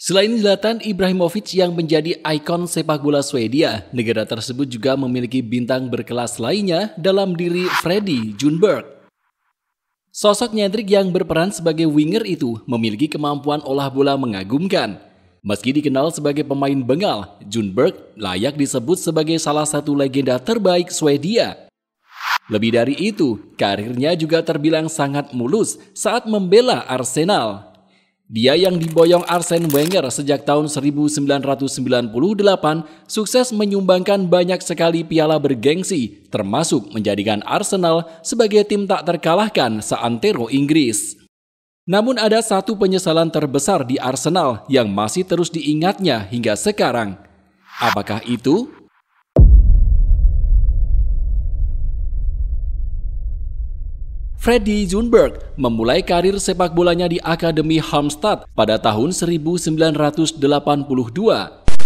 Selain Zlatan Ibrahimovic yang menjadi ikon sepak bola Swedia, negara tersebut juga memiliki bintang berkelas lainnya dalam diri Freddy Ljungberg. Sosok nyentrik yang berperan sebagai winger itu memiliki kemampuan olah bola mengagumkan. Meski dikenal sebagai pemain bengal, Ljungberg layak disebut sebagai salah satu legenda terbaik Swedia. Lebih dari itu, karirnya juga terbilang sangat mulus saat membela Arsenal. Dia yang diboyong Arsene Wenger sejak tahun 1998 sukses menyumbangkan banyak sekali piala bergengsi, termasuk menjadikan Arsenal sebagai tim tak terkalahkan seantero Inggris. Namun ada satu penyesalan terbesar di Arsenal yang masih terus diingatnya hingga sekarang. Apakah itu? Freddy Ljungberg memulai karir sepak bolanya di Akademi Halmstad pada tahun 1982.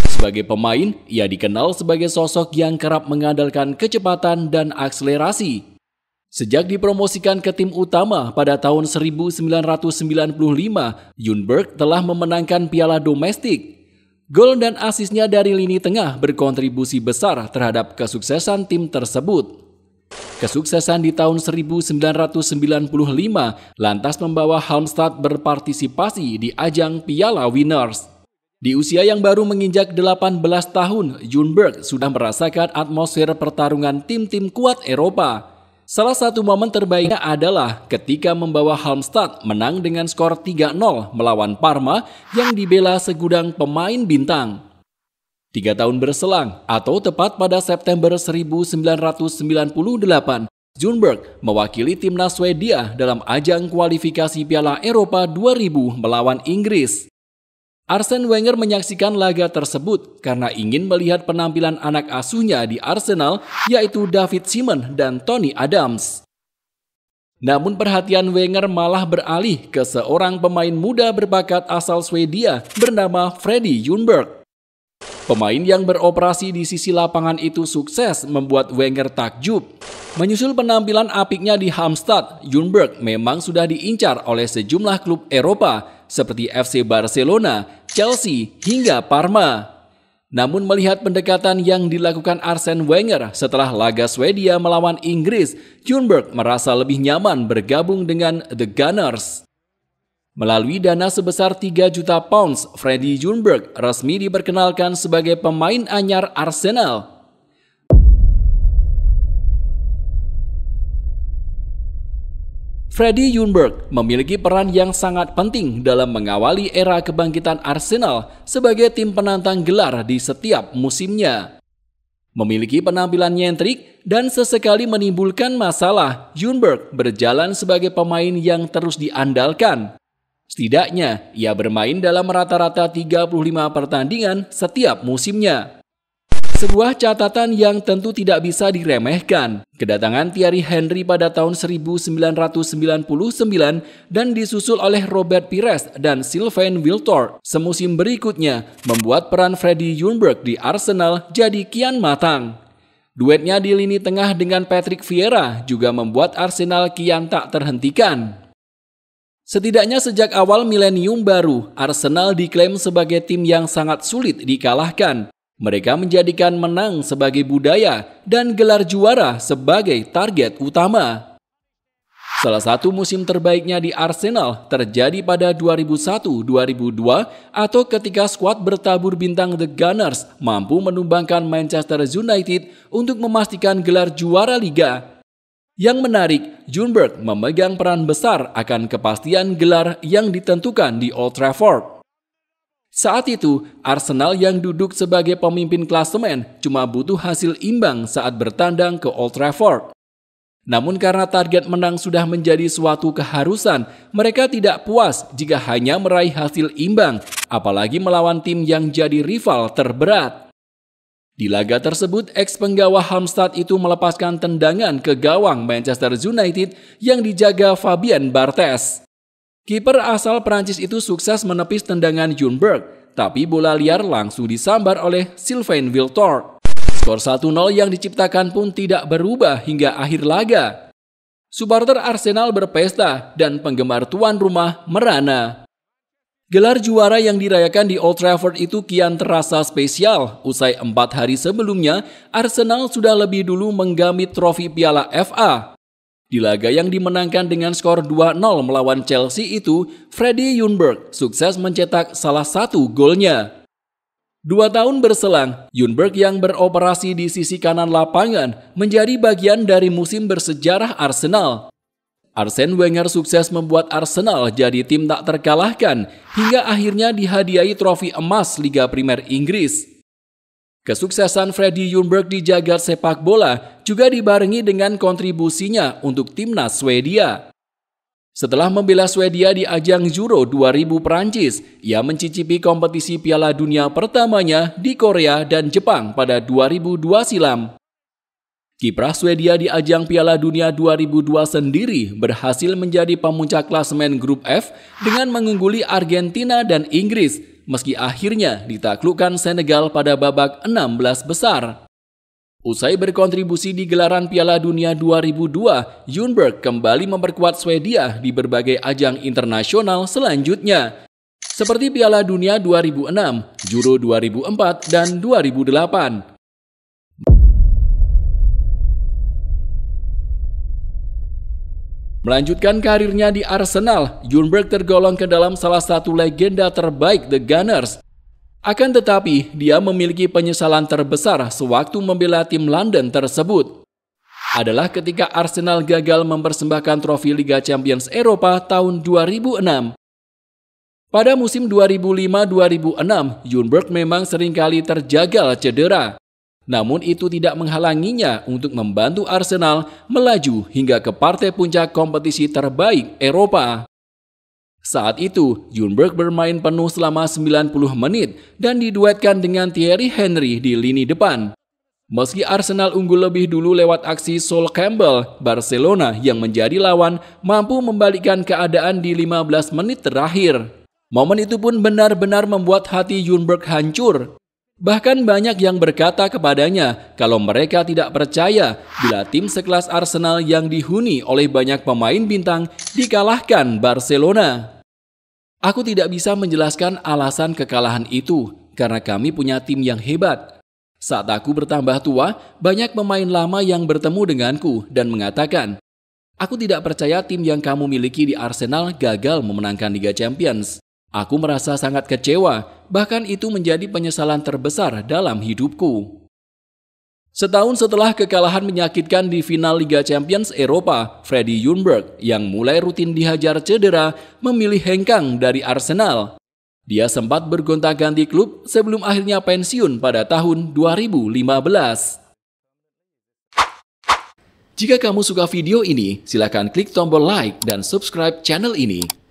Sebagai pemain, ia dikenal sebagai sosok yang kerap mengandalkan kecepatan dan akselerasi. Sejak dipromosikan ke tim utama pada tahun 1995, Ljungberg telah memenangkan piala domestik. Gol dan asisnya dari lini tengah berkontribusi besar terhadap kesuksesan tim tersebut. Kesuksesan di tahun 1995 lantas membawa Halmstad berpartisipasi di ajang Piala Winners. Di usia yang baru menginjak 18 tahun, Ljungberg sudah merasakan atmosfer pertarungan tim-tim kuat Eropa. Salah satu momen terbaiknya adalah ketika membawa Halmstad menang dengan skor 3-0 melawan Parma yang dibela segudang pemain bintang. 3 tahun berselang, atau tepat pada September 1998, Ljungberg mewakili timnas Swedia dalam ajang kualifikasi Piala Eropa 2000 melawan Inggris. Arsene Wenger menyaksikan laga tersebut karena ingin melihat penampilan anak asuhnya di Arsenal, yaitu David Seaman dan Tony Adams. Namun perhatian Wenger malah beralih ke seorang pemain muda berbakat asal Swedia bernama Freddy Ljungberg. Pemain yang beroperasi di sisi lapangan itu sukses membuat Wenger takjub. Menyusul penampilan apiknya di Halmstad, Ljungberg memang sudah diincar oleh sejumlah klub Eropa seperti FC Barcelona, Chelsea, hingga Parma. Namun melihat pendekatan yang dilakukan Arsene Wenger setelah laga Swedia melawan Inggris, Ljungberg merasa lebih nyaman bergabung dengan The Gunners. Melalui dana sebesar 3 juta pounds, Freddy Ljungberg resmi diperkenalkan sebagai pemain anyar Arsenal. Freddy Ljungberg memiliki peran yang sangat penting dalam mengawali era kebangkitan Arsenal sebagai tim penantang gelar di setiap musimnya. Memiliki penampilan nyentrik dan sesekali menimbulkan masalah, Ljungberg berjalan sebagai pemain yang terus diandalkan. Setidaknya, ia bermain dalam rata-rata 35 pertandingan setiap musimnya. Sebuah catatan yang tentu tidak bisa diremehkan, kedatangan Thierry Henry pada tahun 1999 dan disusul oleh Robert Pires dan Sylvain Wiltord semusim berikutnya membuat peran Freddy Ljungberg di Arsenal jadi kian matang. Duetnya di lini tengah dengan Patrick Vieira juga membuat Arsenal kian tak terhentikan. Setidaknya sejak awal milenium baru, Arsenal diklaim sebagai tim yang sangat sulit dikalahkan. Mereka menjadikan menang sebagai budaya dan gelar juara sebagai target utama. Salah satu musim terbaiknya di Arsenal terjadi pada 2001-2002 atau ketika skuad bertabur bintang The Gunners mampu menumbangkan Manchester United untuk memastikan gelar juara liga. Yang menarik, Ljungberg memegang peran besar akan kepastian gelar yang ditentukan di Old Trafford. Saat itu, Arsenal yang duduk sebagai pemimpin klasemen cuma butuh hasil imbang saat bertandang ke Old Trafford. Namun karena target menang sudah menjadi suatu keharusan, mereka tidak puas jika hanya meraih hasil imbang, apalagi melawan tim yang jadi rival terberat. Di laga tersebut, ex-penggawa Halmstad itu melepaskan tendangan ke gawang Manchester United yang dijaga Fabien Barthez. Kiper asal Prancis itu sukses menepis tendangan Ljungberg, tapi bola liar langsung disambar oleh Sylvain Wiltord. Skor 1-0 yang diciptakan pun tidak berubah hingga akhir laga. Supporter Arsenal berpesta dan penggemar tuan rumah merana. Gelar juara yang dirayakan di Old Trafford itu kian terasa spesial. Usai 4 hari sebelumnya, Arsenal sudah lebih dulu menggamit trofi Piala FA. Di laga yang dimenangkan dengan skor 2-0 melawan Chelsea itu, Freddie Ljungberg sukses mencetak salah satu golnya. 2 tahun berselang, Ljungberg yang beroperasi di sisi kanan lapangan menjadi bagian dari musim bersejarah Arsenal. Arsene Wenger sukses membuat Arsenal jadi tim tak terkalahkan hingga akhirnya dihadiahi trofi emas Liga Primer Inggris. Kesuksesan Freddie Ljungberg di jagat sepak bola juga dibarengi dengan kontribusinya untuk timnas Swedia. Setelah membela Swedia di ajang Euro 2000 Perancis, ia mencicipi kompetisi Piala Dunia pertamanya di Korea dan Jepang pada 2002 silam. Kiprah Swedia di ajang Piala Dunia 2002 sendiri berhasil menjadi pemuncak klasemen grup F dengan mengungguli Argentina dan Inggris, meski akhirnya ditaklukkan Senegal pada babak 16 besar. Usai berkontribusi di gelaran Piala Dunia 2002, Ljungberg kembali memperkuat Swedia di berbagai ajang internasional selanjutnya, seperti Piala Dunia 2006, Euro 2004, dan 2008. Melanjutkan karirnya di Arsenal, Ljungberg tergolong ke dalam salah satu legenda terbaik The Gunners. Akan tetapi, dia memiliki penyesalan terbesar sewaktu membela tim London tersebut. Adalah ketika Arsenal gagal mempersembahkan trofi Liga Champions Eropa tahun 2006. Pada musim 2005-2006, Ljungberg memang seringkali terjagal cedera. Namun itu tidak menghalanginya untuk membantu Arsenal melaju hingga ke partai puncak kompetisi terbaik Eropa. Saat itu, Ljungberg bermain penuh selama 90 menit dan diduetkan dengan Thierry Henry di lini depan. Meski Arsenal unggul lebih dulu lewat aksi Sol Campbell, Barcelona yang menjadi lawan mampu membalikkan keadaan di 15 menit terakhir. Momen itu pun benar-benar membuat hati Ljungberg hancur. Bahkan banyak yang berkata kepadanya kalau mereka tidak percaya bila tim sekelas Arsenal yang dihuni oleh banyak pemain bintang dikalahkan Barcelona. Aku tidak bisa menjelaskan alasan kekalahan itu karena kami punya tim yang hebat. Saat aku bertambah tua, banyak pemain lama yang bertemu denganku dan mengatakan, "Aku tidak percaya tim yang kamu miliki di Arsenal gagal memenangkan Liga Champions." Aku merasa sangat kecewa, bahkan itu menjadi penyesalan terbesar dalam hidupku. Setahun setelah kekalahan menyakitkan di final Liga Champions Eropa, Freddie Ljungberg yang mulai rutin dihajar cedera memilih hengkang dari Arsenal. Dia sempat bergonta-ganti klub sebelum akhirnya pensiun pada tahun 2015. Jika kamu suka video ini, silakan klik tombol like dan subscribe channel ini.